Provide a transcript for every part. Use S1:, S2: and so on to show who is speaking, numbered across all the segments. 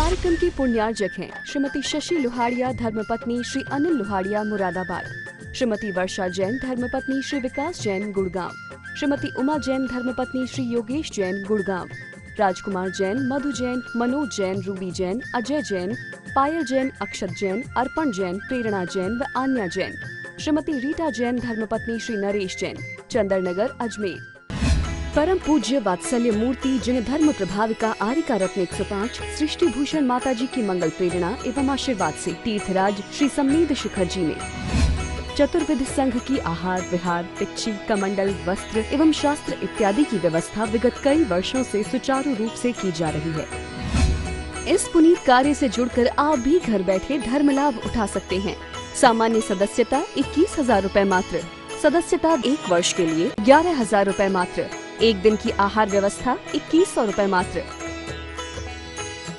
S1: कार्यक्रम की पुण्यार्जक हैं श्रीमती शशि लोहाड़िया धर्मपत्नी श्री अनिल लोहाड़िया मुरादाबाद, श्रीमती वर्षा जैन धर्मपत्नी श्री विकास जैन गुड़गांव, श्रीमती उमा जैन धर्मपत्नी श्री योगेश जैन गुड़गांव, राजकुमार जैन, मधु जैन, मनोज जैन, रूबी जैन, अजय जैन, पायल जैन, अक्षत जैन, अर्पण जैन, प्रेरणा जैन व आन्या जैन, श्रीमती रीटा जैन धर्मपत्नी श्री नरेश जैन, चंदरनगर अजमेर। परम पूज्य वात्सल्य मूर्ति जिन धर्म प्रभाविका आरिका रत्न 105 सृष्टि भूषण माता जी की मंगल प्रेरणा एवं आशीर्वाद से तीर्थराज श्री सम्मेद शिखर जी में चतुर्विध संघ की आहार विहार पिच्ची कमंडल वस्त्र एवं शास्त्र इत्यादि की व्यवस्था विगत कई वर्षों से सुचारू रूप से की जा रही है। इस पुनीत कार्य से जुड़कर आप भी घर बैठे धर्म लाभ उठा सकते हैं। सामान्य सदस्यता 21,000 रूपए मात्र, सदस्यता 1 वर्ष के लिए 11,000 रूपए मात्र, एक दिन की आहार व्यवस्था 2100 रूपए मात्र।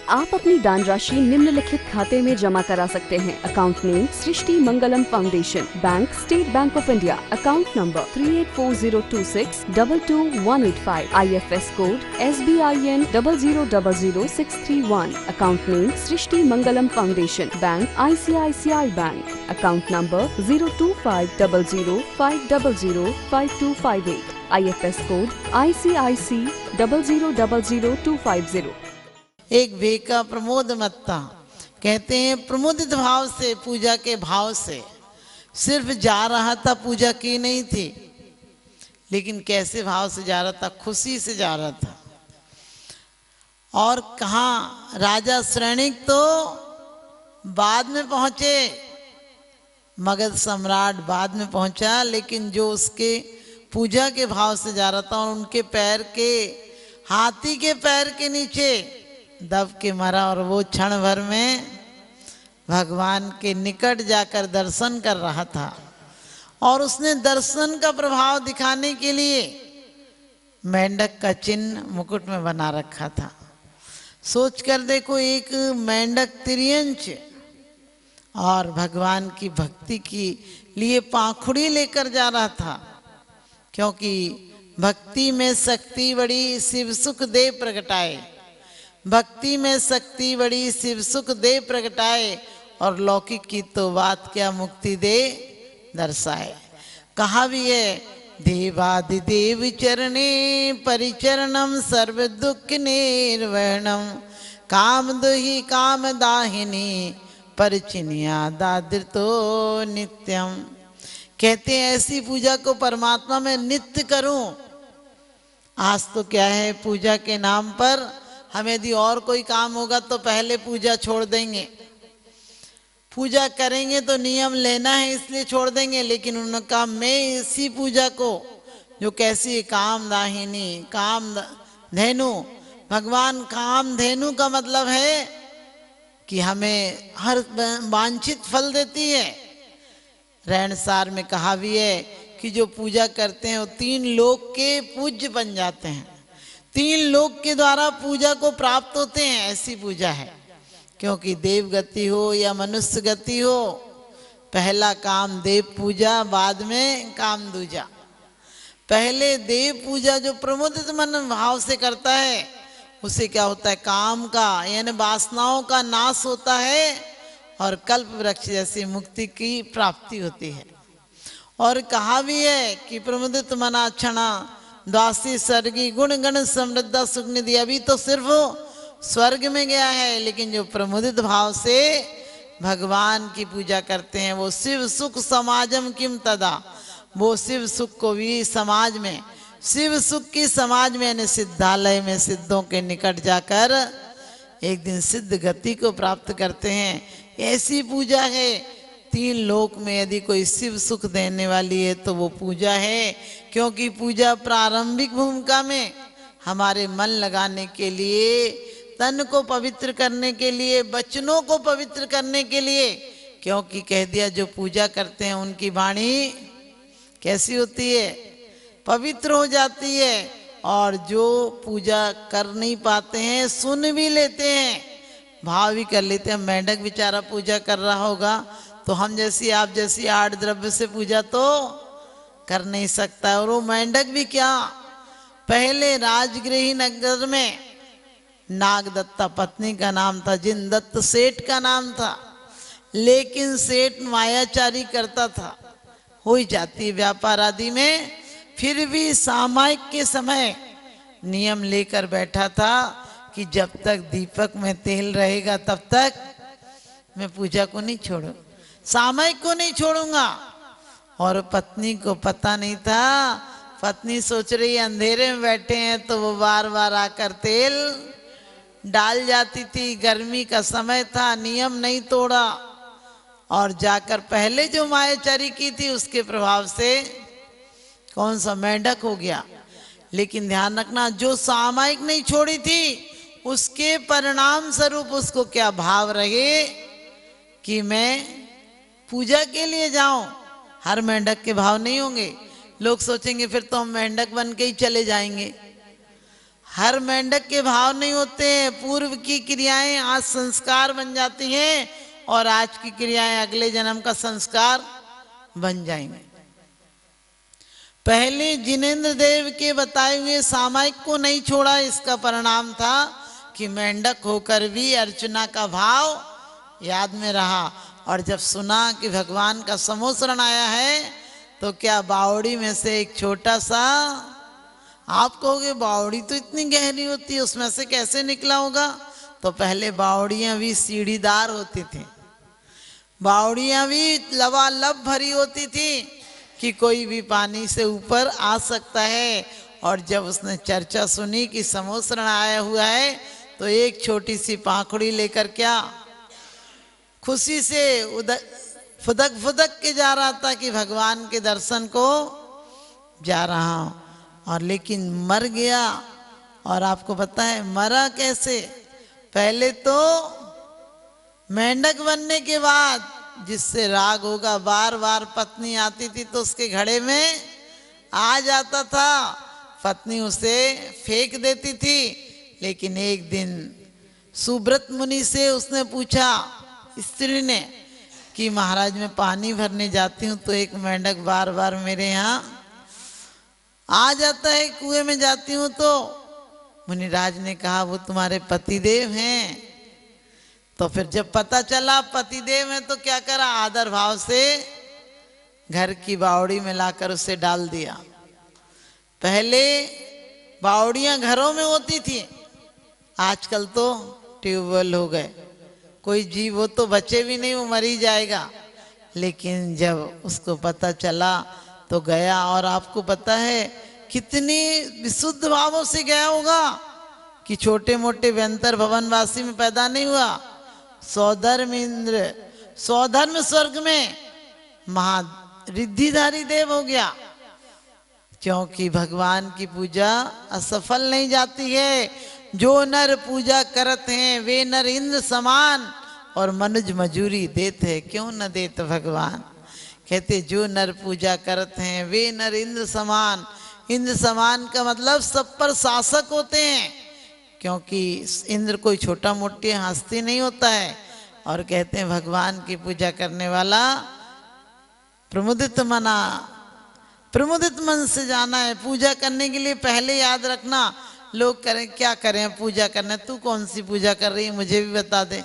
S1: आप अपनी दान राशि निम्नलिखित खाते में जमा करा सकते हैं। Account name Srishti Mangalam foundation, bank state bank of India, account number 384026222185, IFS code SBIN 0000631, account name Srishti Mangalam foundation, bank ICICI bank, account number 0250050052258, IFS code ICIC 0000250।
S2: एक भेका प्रमोद मत्ता कहते हैं, प्रमुदित भाव से पूजा के भाव से सिर्फ जा रहा था, पूजा की नहीं थी, लेकिन कैसे भाव से जा रहा था, खुशी से जा रहा था। और कहाँ राजा श्रेणिक तो बाद में पहुंचे, मगध सम्राट बाद में पहुंचा, लेकिन जो उसके पूजा के भाव से जा रहा था और उनके पैर के हाथी के पैर के नीचे दब के मरा, और वो क्षण भर में भगवान के निकट जाकर दर्शन कर रहा था। और उसने दर्शन का प्रभाव दिखाने के लिए मेंढक का चिन्ह मुकुट में बना रखा था। सोच कर देखो, एक मेंढक तिर्यंच और भगवान की भक्ति की लिए पाखुड़ी लेकर जा रहा था, क्योंकि भक्ति में शक्ति बड़ी शिव सुख दे प्रगटाए, भक्ति में शक्ति बड़ी शिव सुख दे प्रगटाए, और लौकिक की तो बात क्या मुक्ति दे दर्शाए। कहा भी है, देवादिदेव चरणे परिचरणम सर्व दुख निर्वहणम, काम दुहि काम दाहिनी परिचिनिया दादृतो नित्यम। कहते हैं ऐसी पूजा को परमात्मा में नित्य करूं। आज तो क्या है, पूजा के नाम पर हमें यदि और कोई काम होगा तो पहले पूजा छोड़ देंगे, पूजा करेंगे तो नियम लेना है इसलिए छोड़ देंगे, लेकिन उनका मैं इसी पूजा को जो कैसी काम दाहिनी काम धेनु, भगवान काम धेनु का मतलब है कि हमें हर वांछित फल देती है। रहनसार में कहा भी है कि जो पूजा करते हैं वो 3 लोक के पूज्य बन जाते हैं, 3 लोक के द्वारा पूजा को प्राप्त होते हैं। ऐसी पूजा है, क्योंकि देव गति हो या मनुष्य गति हो, पहला काम देव पूजा, बाद में काम दूजा। पहले देव पूजा जो प्रमुदित मन भाव से करता है, उसे क्या होता है, काम का यानी वासनाओं का नाश होता है और कल्प वृक्ष जैसी मुक्ति की प्राप्ति होती है। और कहा भी है कि प्रमुदित मना क्षणा द्वासी स्वर्गी गुण गण समृद्धा सुख निधि। अभी तो सिर्फ स्वर्ग में गया है, लेकिन जो प्रमुदित भाव से भगवान की पूजा करते हैं वो शिव सुख समाजम किम तदा, वो शिव सुख को भी समाज में, शिव सुख की समाज में यानी सिद्धालय में सिद्धों के निकट जाकर एक दिन सिद्ध गति को प्राप्त करते हैं। ऐसी पूजा है। 3 लोक में यदि कोई शिव सुख देने वाली है तो वो पूजा है, क्योंकि पूजा प्रारंभिक भूमिका में हमारे मन लगाने के लिए, तन को पवित्र करने के लिए, वचनों को पवित्र करने के लिए, क्योंकि कह दिया जो पूजा करते हैं उनकी वाणी कैसी होती है, पवित्र हो जाती है। और जो पूजा कर नहीं पाते हैं सुन भी लेते हैं, भाव भी कर लेते हैं। मेंढक बेचारा पूजा कर रहा होगा तो हम जैसी आप जैसी 8 द्रव्य से पूजा तो कर नहीं सकता। और वो मेंढक भी क्या, पहले राजगृही नगर में नागदत्ता पत्नी का नाम था, जिनदत्त सेठ का नाम था। लेकिन सेठ मायाचारी करता था, हो ही जाती व्यापार आदि में। फिर भी सामायिक के समय नियम लेकर बैठा था कि जब तक दीपक में तेल रहेगा तब तक मैं पूजा को नहीं छोड़ू, सामायिक को नहीं छोड़ूंगा। और पत्नी को पता नहीं था, पत्नी सोच रही है अंधेरे में बैठे हैं तो वो बार बार आकर तेल डाल जाती थी। गर्मी का समय था, नियम नहीं तोड़ा और जाकर पहले जो मायाचारी की थी उसके प्रभाव से कौन सा मेंढक हो गया। लेकिन ध्यान रखना, जो सामायिक नहीं छोड़ी थी उसके परिणाम स्वरूप उसको क्या भाव रहे कि मैं पूजा के लिए जाऊं। हर मेंढक के भाव नहीं होंगे, लोग सोचेंगे फिर तो हम मेंढक बन के ही चले जाएंगे। हर मेंढक के भाव नहीं होते हैं। पूर्व की क्रियाएं आज संस्कार बन जाती हैं और आज की क्रियाएं अगले जन्म का संस्कार बन जाएंगे। पहले जिनेंद्र देव के बताए हुए सामायिक को नहीं छोड़ा, इसका परिणाम था कि मेंढक होकर भी अर्चना का भाव याद में रहा। और जब सुना कि भगवान का समोसरण आया है तो क्या बावड़ी में से एक छोटा सा, आप कहोगे बावड़ी तो इतनी गहरी होती है, उसमें से कैसे निकला होगा? तो पहले बावड़ियां भी सीढ़ीदार होती थी, बावड़ियां भी लबालब भरी होती थी कि कोई भी पानी से ऊपर आ सकता है। और जब उसने चर्चा सुनी कि समोसरण आया हुआ है तो एक छोटी सी पाखुड़ी लेकर क्या खुशी से फुदक फुदक के जा रहा था कि भगवान के दर्शन को जा रहा हूं। और लेकिन मर गया। और आपको पता है मरा कैसे? पहले तो मेंढक बनने के बाद जिससे राग होगा, बार बार पत्नी आती थी तो उसके घड़े में आ जाता था, पत्नी उसे फेंक देती थी। लेकिन एक दिन सुब्रत मुनि से उसने पूछा, स्त्री ने, कि महाराज मैं पानी भरने जाती हूँ तो एक मेंढक बार बार मेरे यहाँ आ जाता है, कुएं में जाती हूँ तो। मुनिराज ने कहा वो तुम्हारे पतिदेव हैं। तो फिर जब पता चला पतिदेव हैं तो क्या करा, आदर भाव से घर की बावड़ी में लाकर उसे डाल दिया। पहले बावड़ियां घरों में होती थी, आजकल तो ट्यूबवेल हो गए। कोई जीव हो तो बचे भी नहीं, वो मर ही जाएगा। लेकिन जब उसको पता चला तो गया। और आपको पता है कितनी विशुद्ध भावों से गया होगा कि छोटे मोटे व्यंतर भवनवासी में पैदा नहीं हुआ। सौधर्म इंद्र, सौधर्म स्वर्ग में महारिद्धिधारी देव हो गया। क्योंकि भगवान की पूजा असफल नहीं जाती है। जो नर पूजा करते हैं वे नर इंद्र समान और मनुज मजूरी देते हैं, क्यों न देते भगवान। कहते जो नर पूजा करते हैं वे नर इंद्र समान। इंद्र समान का मतलब सब पर शासक होते हैं, क्योंकि इंद्र कोई छोटा मोटी हस्ती नहीं होता है। और कहते हैं भगवान की पूजा करने वाला प्रमुदित मना, प्रमुदित मन से जाना है। पूजा करने के लिए पहले याद रखना, लोग करें क्या करें पूजा करना, तू कौन सी पूजा कर रही है मुझे भी बता दे,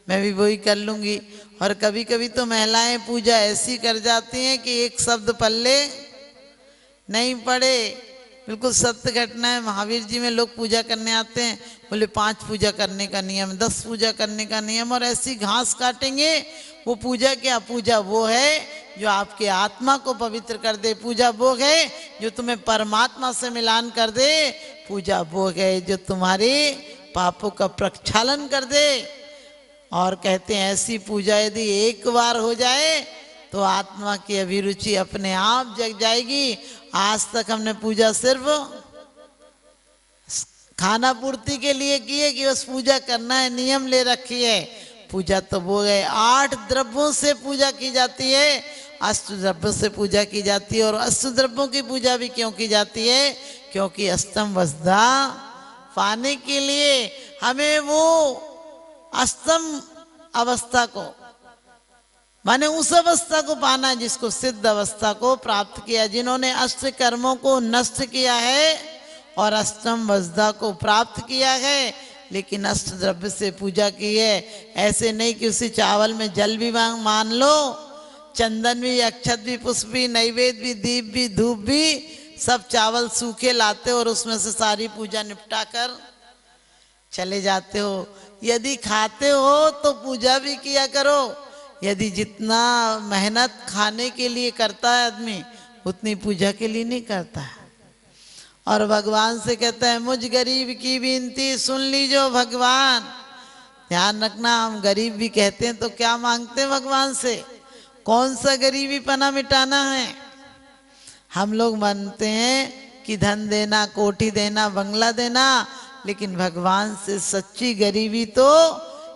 S2: मैं भी वही कर लूंगी। और कभी कभी तो महिलाएं पूजा ऐसी कर जाती हैं कि एक शब्द पल्ले नहीं पड़े। बिल्कुल सत्य घटना है। महावीर जी में लोग पूजा करने आते हैं, बोले 5 पूजा करने का नियम, 10 पूजा करने का नियम, और ऐसी घास काटेंगे। वो पूजा क्या? पूजा वो है जो आपके आत्मा को पवित्र कर दे। पूजा वो है जो तुम्हें परमात्मा से मिलान कर दे। पूजा वो है जो तुम्हारे पापों का प्रक्षालन कर दे। और कहते हैं ऐसी पूजा यदि एक बार हो जाए तो आत्मा की अभिरुचि अपने आप जग जाएगी। आज तक हमने पूजा सिर्फ खाना पूर्ति के लिए की है कि बस पूजा करना है, नियम ले रखी है। पूजा तो वो है 8 द्रव्यों से पूजा की जाती है, अष्ट द्रव्यों से पूजा की जाती है। और अष्ट द्रव्यों की पूजा भी क्यों की जाती है? क्योंकि अष्टम वसुधा पाने के लिए हमें वो अष्टम अवस्था को, माने उस अवस्था को पाना है जिसको सिद्ध अवस्था को प्राप्त किया। जिन्होंने अष्ट कर्मों को नष्ट किया है और अष्टम वसुधा को प्राप्त किया है, लेकिन अष्ट द्रव्य से पूजा की है। ऐसे नहीं कि उसी चावल में जल भी मान लो, चंदन भी, अक्षत भी, पुष्प भी, नैवेद्य भी, दीप भी, धूप भी, सब चावल सूखे लाते हो और उसमें से सारी पूजा निपटा कर चले जाते हो। यदि खाते हो तो पूजा भी किया करो। यदि जितना मेहनत खाने के लिए करता है आदमी, उतनी पूजा के लिए नहीं करता है। और भगवान से कहता है, मुझ गरीब की विनती सुन लीजो भगवान। ध्यान रखना, हम गरीब भी कहते हैं तो क्या मांगते हैं भगवान से? कौन सा गरीबी पना मिटाना है? हम लोग मानते हैं कि धन देना, कोठी देना, बंगला देना, लेकिन भगवान से सच्ची गरीबी तो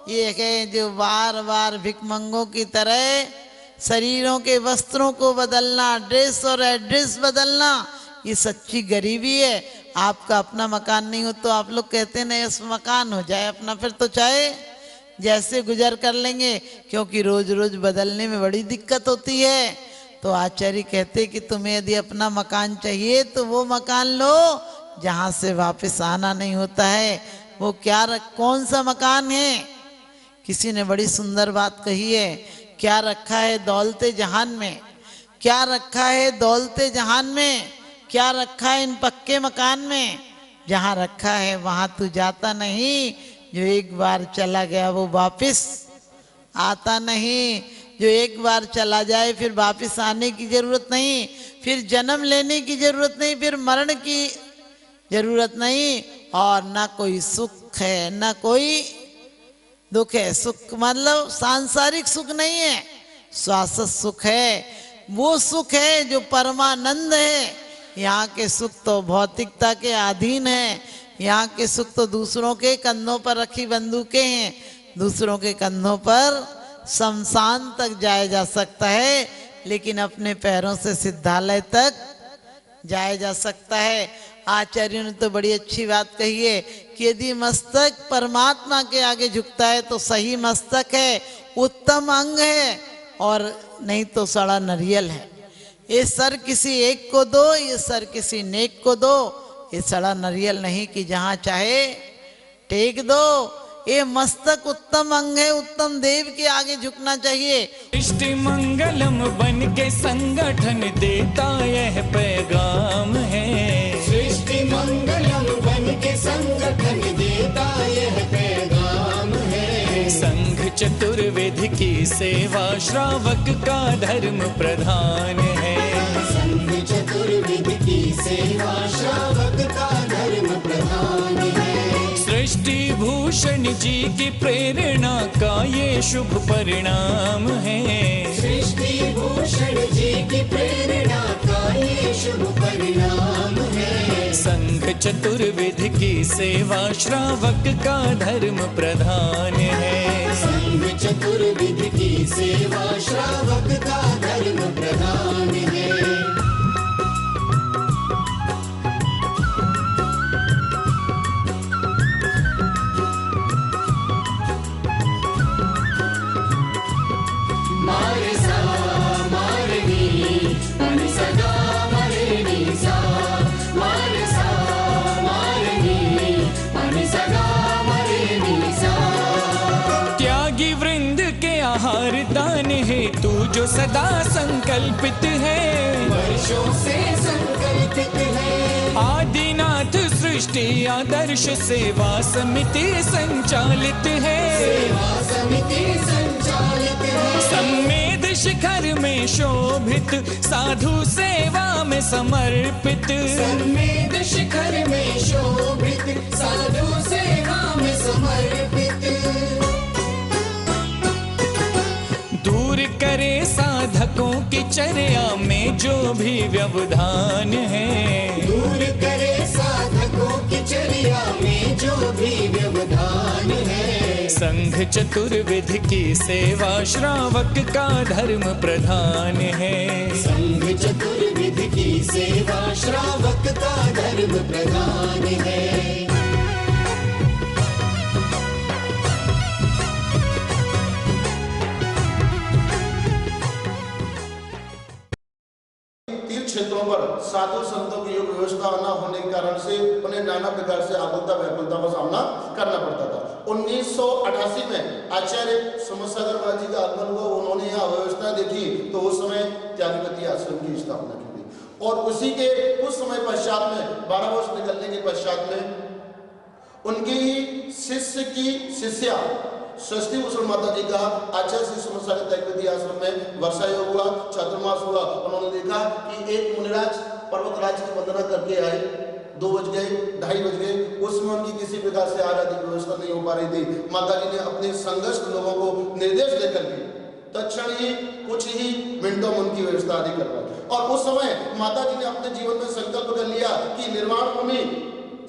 S2: ये है जो बार बार भिखमंगों की तरह शरीरों के वस्त्रों को बदलना, ड्रेस और एड्रेस बदलना, ये सच्ची गरीबी है। आपका अपना मकान नहीं हो तो आप लोग कहते नहीं इस मकान हो जाए अपना, फिर तो चाहे जैसे गुजर कर लेंगे, क्योंकि रोज रोज बदलने में बड़ी दिक्कत होती है। तो आचार्य कहते कि तुम्हें यदि अपना मकान चाहिए तो वो मकान लो जहां से वापस आना नहीं होता है। वो कौन सा मकान है? किसी ने बड़ी सुंदर बात कही है, क्या रखा है दौलते जहान में, क्या रखा है दौलते जहान में, क्या रखा है इन पक्के मकान में? जहां रखा है वहां तू जाता नहीं, जो एक बार चला गया वो वापस आता नहीं। जो एक बार चला जाए फिर वापस आने की जरूरत नहीं, फिर जन्म लेने की जरूरत नहीं, फिर मरण की जरूरत नहीं, और ना कोई सुख है ना कोई दुख है। सुख मतलब सांसारिक सुख नहीं है, शाश्वत सुख है। वो सुख है जो परमानंद है। यहाँ के सुख तो भौतिकता के अधीन है, यहाँ के सुख तो दूसरों के कंधों पर रखी बंदूकें हैं। दूसरों के कंधों पर शमशान तक जाया जा सकता है, लेकिन अपने पैरों से सिद्धालय तक जाया जा सकता है। आचार्य ने तो बड़ी अच्छी बात कही है कि यदि मस्तक परमात्मा के आगे झुकता है तो सही मस्तक है, उत्तम अंग है, और नहीं तो सड़ा नरियल है। ये सर किसी एक को दो, ये सर किसी नेक को दो, ये सड़ा नरियल नहीं कि जहां चाहे टेक दो। ये मस्तक उत्तम अंग है, उत्तम देव के आगे झुकना चाहिए।
S3: सृष्टि मंगलम बन के संगठन देता यह पैगाम है।
S4: सृष्टि मंगलम बन के संगठन देता यह पैगाम है।
S3: संघ चतुर्वेद की सेवा श्रावक का धर्म प्रधान है।
S4: संघ चतुर्वेद की सेवा श्रावक का धर्म प्रधान है।
S3: सृष्टि भूषण जी की प्रेरणा का ये शुभ परिणाम है।
S4: सृष्टि भूषण जी की प्रेरणा का ये शुभ परिणाम है।
S3: संघ चतुर्वेद की सेवा श्रावक का धर्म प्रधान है।
S4: संघ चतुर्वेद की सेवा श्रावक का धर्म प्रधान है। मारे सा मारे नी मारे सगा मारे नी सा, मारे सा मारे नी मारे सगा मारे नी सा।
S3: त्यागी वृंद के आहार दान है तू जो सदा संकल्पित है।
S4: वर्षों से संकल्पित है।
S3: आदिनाथ सृष्टि आदर्श सेवा समिति संचालित है।
S4: सेवा समिति संचालित है।
S3: सम्मेद शिखर में शोभित साधु सेवा में समर्पित।
S4: सम्मेद शिखर में शोभित साधु सेवा में समर्पित।
S3: दूर करे साधकों की चर्या में जो भी व्यवधान है।
S4: दूर करे साधकों की चर्या में जो भी व्यवधान है।
S3: संघ चतुर्विध की सेवा श्रावक का धर्म प्रधान है।
S4: संघ चतुर्विध की सेवा श्रावक का धर्म प्रधान है।
S5: तीर्थ क्षेत्रों पर साधु संतों की योग व्यवस्था न होने के कारण से उन्हें नाना प्रकार से आकुलता व्याकुलता का सामना करना पड़ता था। 1988 में आचार्य समसागर जी का आगमन हुआ, उन्होंने यहाँ व्यवस्था देखी तो उस समय त्यागपति आश्रम की स्थापना की गई। और उसी के कुछ समय पश्चात में 12 वर्ष निकलने के पश्चात में उनकी ही शिष्य की शिष्या षष्ठी भूषण माता जी का आचार्य श्री समसागर त्यागपति आश्रम में वर्षा योग हुआ, चातुर्मास हुआ। उन्होंने देखा कि एक मुनिराज पर्वतराज की वंदना करके आए, 2 बज गए, 2:30 बज गए, उसमें उनकी किसी प्रकार से आराध्य की व्यवस्था नहीं हो पा रही थी। माता जी ने अपने संघर्ष लोगों को निर्देश देकर के तत्क्षण ही कुछ ही मिनटों में उनकी व्यवस्था आदि करवाई। और उस समय माता जी ने अपने जीवन में संकल्प कर लिया कि निर्वाण भूमि,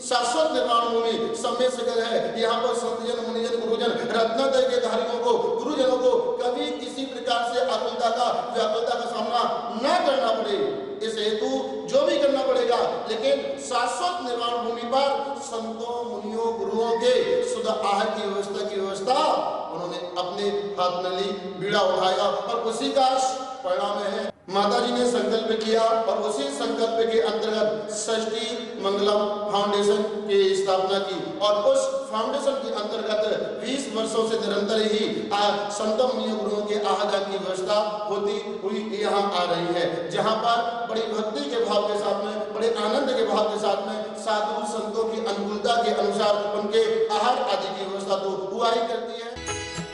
S5: शाश्वत निर्वाण भूमि समय सगर है। यहाँ पर संतजन, मुनिजन, गुरुजन, रत्नोदय के धारियों को, गुरुजनों को कभी किसी प्रकार से आकुलता का व्याकुलता का सामना न करना पड़े, इस हेतु जो भी करना पड़ेगा, लेकिन शाश्वत निर्वाण भूमि पर संतों, मुनियों, गुरुओं के शुद्ध आहार की व्यवस्था उन्होंने अपने हाथ में ली, बीड़ा उठाया और उसी का परिणाम है माता जी ने संकल्प किया। और उसी संकल्प के अंतर्गत षष्ठी मंगलम फाउंडेशन की स्थापना की। और उस फाउंडेशन के अंतर्गत 20 वर्षों से निरंतर ही संतों, मुनियों, गुरुओं के आहार की व्यवस्था होती हुई यहाँ आ रही है, जहाँ पर बड़ी भक्ति के भाव के साथ में, बड़े आनंद के भाव के साथ में साधु संतों की अनुकूलता के अनुसार उनके आहार आदि की व्यवस्था तो हुआ ही करती है।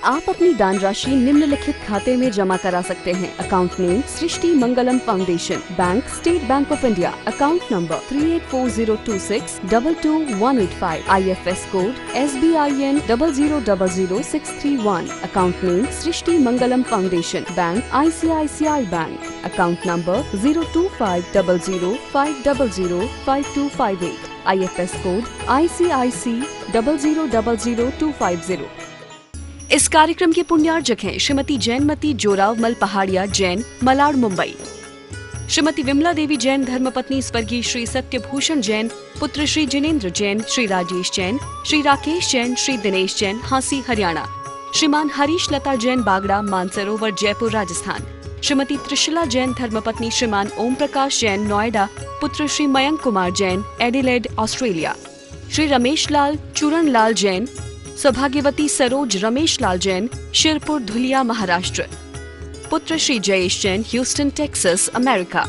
S1: आप अपनी दान राशि निम्नलिखित खाते में जमा करा सकते हैं। Account name Srishti Mangalam foundation, bank state bank of India, account number 384026222185, IFS code SBIN 0000631, account name Srishti Mangalam foundation, bank ICICI bank, account number 0250050052258, IFS code ICIC 0000250। इस कार्यक्रम के पुण्यार्जक हैं श्रीमती जैनमती जोरावमल पहाड़िया जैन, मलाड, मुंबई। श्रीमती विमला देवी जैन धर्मपत्नी स्वर्गीय श्री सत्यभूषण जैन, पुत्र श्री जिनेन्द्र जैन, श्री राजेश जैन, श्री राकेश जैन, श्री दिनेश जैन, हांसी, हरियाणा। श्रीमान हरीश लता जैन बागड़ा, मानसरोवर, जयपुर, राजस्थान। श्रीमती त्रिशला जैन धर्मपत्नी श्रीमान ओम प्रकाश जैन, नोएडा, पुत्र श्री मयंक कुमार जैन, एडिलेड, ऑस्ट्रेलिया। श्री रमेश लाल चूरण लाल जैन, सौभाग्यवती सरोज रमेश लाल जैन, शिरपुर, धुलिया, महाराष्ट्र। पुत्र Shri Jayesh Jain, Houston, Texas, America.